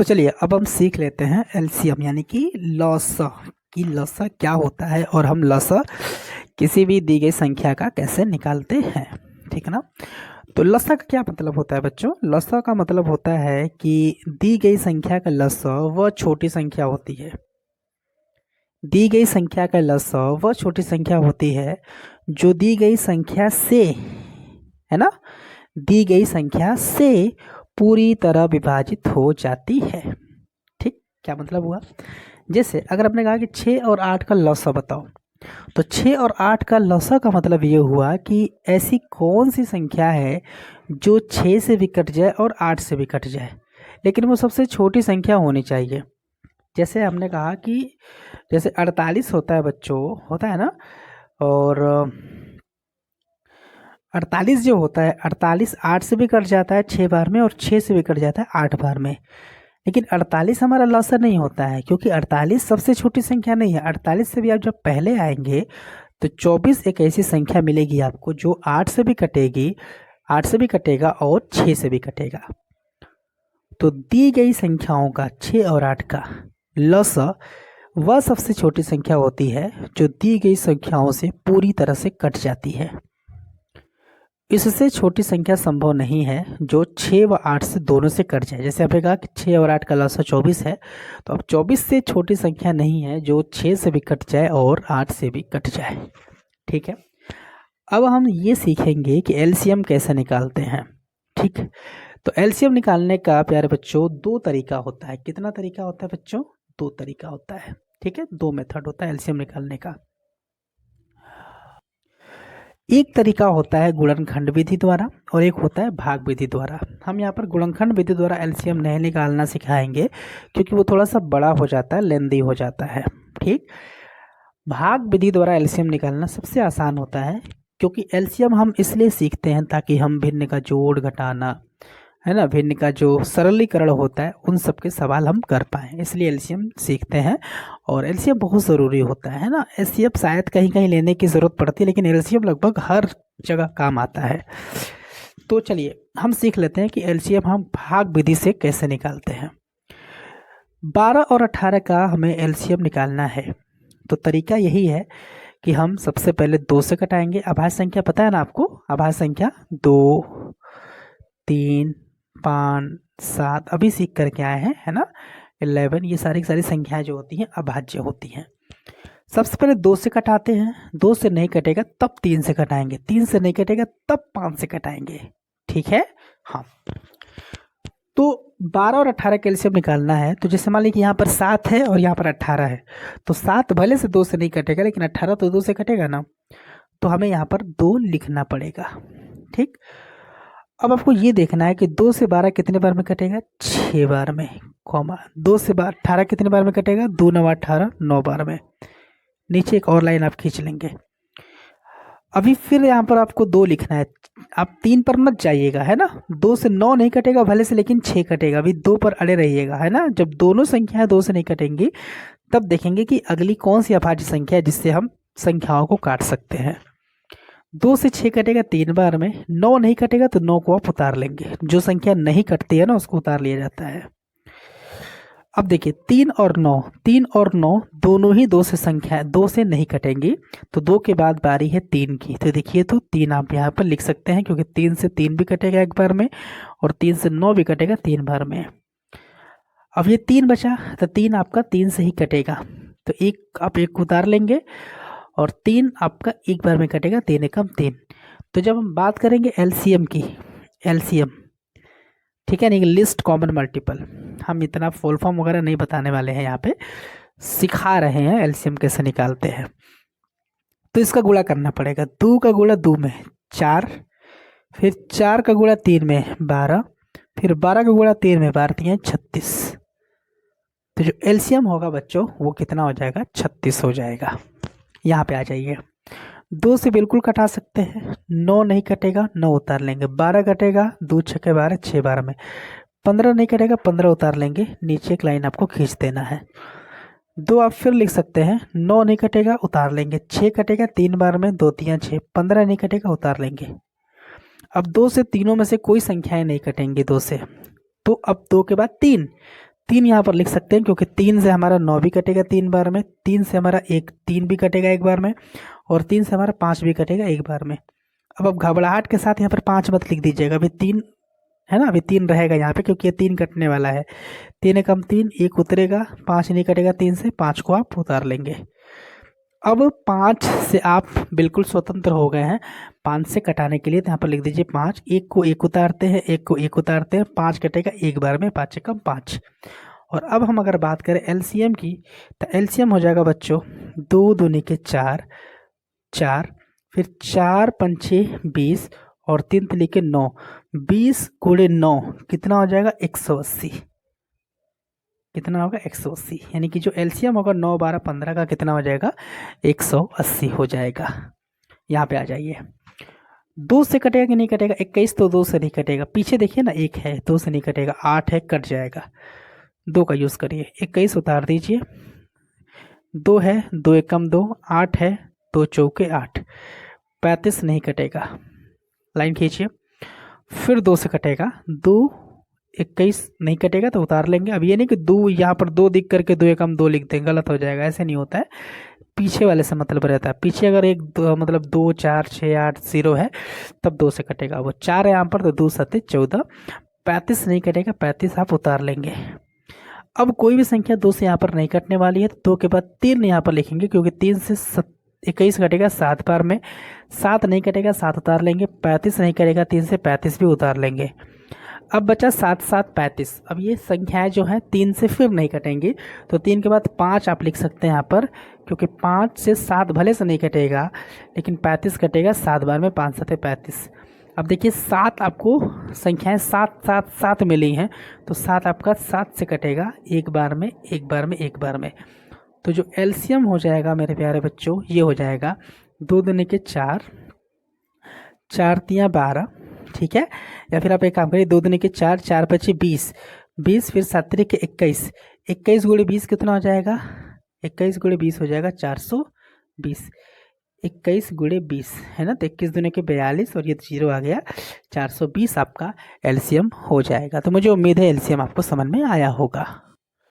तो चलिए अब हम सीख लेते हैं एलसीएम यानी कि लॉसा कि लॉसा क्या होता है और हम लॉसा किसी भी दी गई संख्या का कैसे निकालते हैं। ठीक है ना। तो लॉसा का क्या मतलब होता है बच्चों? लॉसा का मतलब होता है कि दी गई संख्या का लॉसा वह छोटी संख्या होती है। दी गई संख्या का लॉसा वह छोटी संख्या होती है जो दी गई संख्या से, है ना, दी गई संख्या से पूरी तरह विभाजित हो जाती है। ठीक, क्या मतलब हुआ? जैसे अगर आपने कहा कि 6 और 8 का लौसा बताओ, तो 6 और 8 का लौसा का मतलब ये हुआ कि ऐसी कौन सी संख्या है जो 6 से भी कट जाए और 8 से भी कट जाए, लेकिन वो सबसे छोटी संख्या होनी चाहिए। जैसे हमने कहा कि जैसे 48 होता है बच्चों, होता है ना, और 48 जो होता है, 48 8 से भी कट जाता है 6 बार में और 6 से भी कट जाता है 8 बार में। लेकिन 48 हमारा लॉसर नहीं होता है क्योंकि 48 सबसे छोटी संख्या नहीं है। 48 से भी आप जब पहले आएंगे तो 24 एक ऐसी संख्या मिलेगी आपको जो 8 से भी कटेगी, 8 से भी कटेगा और 6 से भी कटेगा। तो दी गई संख्याओं का 6 और 8 का लॉसर वह सबसे छोटी संख्या होती है जो दी गई संख्याओं से पूरी तरह से कट जाती है। इससे छोटी संख्या संभव नहीं है जो 6 व 8 से दोनों से कट जाए। जैसे आपने कहा कि 6 और 8 का लॉसर 24 है, तो अब 24 से छोटी संख्या नहीं है जो 6 से भी कट जाए और 8 से भी कट जाए। ठीक है, अब हम ये सीखेंगे कि एलसीएम कैसे निकालते हैं। ठीक, तो एलसीएम निकालने का प्यारे बच्चों दो तरीका होता है। कितना तरीका होता है बच्चों? दो तरीका होता है। ठीक है, दो मेथड होता है एलसीएम निकालने का। एक तरीका होता है गुणनखंड विधि द्वारा और एक होता है भाग विधि द्वारा। हम यहाँ पर गुणनखंड विधि द्वारा एलसीएम नहीं निकालना सिखाएंगे क्योंकि वो थोड़ा सा बड़ा हो जाता है, लेंदी हो जाता है। ठीक, भाग विधि द्वारा एलसीएम निकालना सबसे आसान होता है क्योंकि एलसीएम हम इसलिए सीखते हैं ताकि हम भिन्न का जोड़ घटाना, है ना, भिन्न का जो सरलीकरण होता है उन सब के सवाल हम कर पाएँ, इसलिए एलसीएम सीखते हैं। और एलसीएम बहुत ज़रूरी होता है ना। एलसीएम शायद कहीं कहीं लेने की ज़रूरत पड़ती है लेकिन एलसीएम लगभग हर जगह काम आता है। तो चलिए हम सीख लेते हैं कि एलसीएम हम भाग विधि से कैसे निकालते हैं। 12 और 18 का हमें एलसीएम निकालना है तो तरीका यही है कि हम सबसे पहले 2 से कटाएंगे। अभाज्य संख्या पता है ना आपको? अभाज्य संख्या 2, 3, 5, 7 अभी सीख करके आए हैं, है ना। 11, ये सारी सारी संख्याएं जो होती हैं अभाज्य होती हैं। सबसे पहले 2 से कटाते हैं, 2 से नहीं कटेगा तब 3 से कटाएंगे, 3 से नहीं कटेगा तब 5 से कटाएंगे। ठीक है, हाँ। तो 12 और 18 कैल्शियम निकालना है तो जैसे मान लीजिए कि यहाँ पर 7 है और यहाँ पर 18 है, तो 7 भले से 2 से नहीं कटेगा लेकिन 18 तो 2 से कटेगा ना, तो हमें यहाँ पर 2 लिखना पड़ेगा। ठीक, अब आपको ये देखना है कि 2 से 12 कितने बार में कटेगा? 6 बार में, कॉमा 2 से 18 कितने बार में कटेगा? 2 9 18, 9 बार में। नीचे एक और लाइन आप खींच लेंगे। अभी फिर यहाँ पर आपको 2 लिखना है, आप 3 पर मत जाइएगा, है ना। 2 से 9 नहीं कटेगा भले से लेकिन 6 कटेगा, अभी 2 पर अड़े रहिएगा, है ना। जब दोनों संख्याएं 2 से नहीं कटेंगी तब देखेंगे कि अगली कौन सी अभाज्य संख्या है जिससे हम संख्याओं को काट सकते हैं। 2 से 6 कटेगा 3 बार में, 9 नहीं कटेगा तो 9 को आप उतार लेंगे। जो संख्या नहीं कटती है ना उसको उतार लिया जाता है। अब देखिए 3 और 9 दोनों ही 2 से संख्या 2 से नहीं कटेंगी, तो 2 के बाद बारी है 3 की। तो देखिए तो 3 आप यहाँ पर लिख सकते हैं क्योंकि 3 से 3 भी कटेगा एक बार में और 3 से 9 भी कटेगा 3 बार में। अब ये 3 बचा तो 3 आपका 3 से ही कटेगा, तो एक आप एक उतार लेंगे और 3 आपका एक बार में कटेगा, 3 एकम 3। तो जब हम बात करेंगे एलसीएम की, एलसीएम, ठीक है, नहीं लिस्ट कॉमन मल्टीपल, हम इतना फुल फॉर्म वगैरह नहीं बताने वाले हैं, यहाँ पे सिखा रहे हैं एलसीएम कैसे निकालते हैं। तो इसका गुणा करना पड़ेगा, 2 का गुणा 2 में 4, फिर 4 का गुणा 3 में 12, फिर 12 का गुणा 3 में 12 3 36। तो जो एलसीएम होगा बच्चों वो कितना हो जाएगा? 36 हो जाएगा। यहाँ पे आ जाइए, 2 से बिल्कुल कटा सकते हैं, 9 नहीं कटेगा 9 उतार लेंगे, 12 कटेगा 2 6 12 6 बार में, 15 नहीं कटेगा 15 उतार लेंगे, नीचे एक लाइन आपको खींच देना है। 2 आप फिर लिख सकते हैं, 9 नहीं कटेगा उतार लेंगे, 6 कटेगा 3 बार में 2 3 6, 15 नहीं कटेगा उतार लेंगे। अब 2 से तीनों में से कोई संख्याएं नहीं कटेंगी 2 से, तो अब 2 के बाद 3 3 यहाँ पर लिख सकते हैं क्योंकि 3 से हमारा 9 भी कटेगा 3 बार में, 3 से हमारा 3 भी कटेगा एक बार में, और 3 से हमारा 5 भी कटेगा एक बार में। अब घबराहट के साथ यहाँ पर 5 मत लिख दीजिएगा, अभी 3 है ना, अभी 3 रहेगा यहाँ पे क्योंकि ये 3 कटने वाला है। 3 एकम 3, 1 उतरेगा, 5 नहीं कटेगा 3 से, 5 को आप उतार लेंगे। अब 5 से आप बिल्कुल स्वतंत्र हो गए हैं 5 से कटाने के लिए, तो यहाँ पर लिख दीजिए 5, 1 को 1 उतारते हैं, 1 को 1 उतारते हैं, 5 कटेगा एक बार में, 5 एकम 5। और अब हम अगर बात करें एलसीएम की, तो एलसीएम हो जाएगा बच्चों 2 दूनी के 4, 4, फिर 4 पंचे 20 और 3 तिली के 9, 20 गुणे 9 कितना हो जाएगा 180। कितना होगा 180, यानी कि जो एलसीएम होगा 9, 12, 15 का कितना हो जाएगा 180 हो जाएगा। यहाँ पे आ जाइए, 2 से कटेगा कि नहीं कटेगा, 21 तो 2 से नहीं कटेगा, पीछे देखिए ना 1 है 2 से नहीं कटेगा, 8 है कट जाएगा, 2 का यूज़ करिए, 21 उतार दीजिए, 2 है 2 एकम 2, 8 है 2 चौके 8, 35 नहीं कटेगा, लाइन खींचिए, फिर 2 से कटेगा, 2 21 नहीं कटेगा तो उतार लेंगे। अब ये नहीं कि 2 यहाँ पर 2 दिख करके 2 एकम 2 लिख दें, गलत हो जाएगा, ऐसे नहीं होता है, पीछे वाले से मतलब रहता है। पीछे अगर एक मतलब 2 4 6 8 0 है तब 2 से कटेगा, वो 4 है यहाँ पर तो 2 7 14, 35 नहीं कटेगा, 35 आप उतार लेंगे। अब कोई भी संख्या 2 से यहाँ पर नहीं कटने वाली है, तो 2 के बाद 3 यहाँ पर लिखेंगे क्योंकि 3 से 21 कटेगा 7 बार में, 7 नहीं कटेगा 7 उतार लेंगे, 35 नहीं कटेगा 3 से 35 भी उतार लेंगे। अब बचा 7 7 35। अब ये संख्याएं जो हैं 3 से फिर नहीं कटेंगी, तो 3 के बाद 5 आप लिख सकते हैं यहाँ पर, क्योंकि 5 से 7 भले से नहीं कटेगा लेकिन 35 कटेगा 7 बार में, 5 7 35। अब देखिए 7 आपको संख्याएं 7 7 7 मिली हैं, तो 7 आपका 7 से कटेगा एक बार में, एक बार में, एक बार में। तो जो एलसीएम हो जाएगा मेरे प्यारे बच्चों, ये हो जाएगा 2 दूनी के 4, 4 तियाँ 12, ठीक है। या फिर आप एक काम करिए, 2 दूनी के 4, 4 पचे 20, 20 फिर 7 तिरिक के 21, 21 गुणे 20 कितना हो जाएगा, 21 गुणे 20 हो जाएगा 420, 21 गुणे 20 है ना, तो 21 दूनी के 42 और ये 0 आ गया, 420 आपका एलसीएम हो जाएगा। तो मुझे उम्मीद है एलसीएम आपको समझ में आया होगा।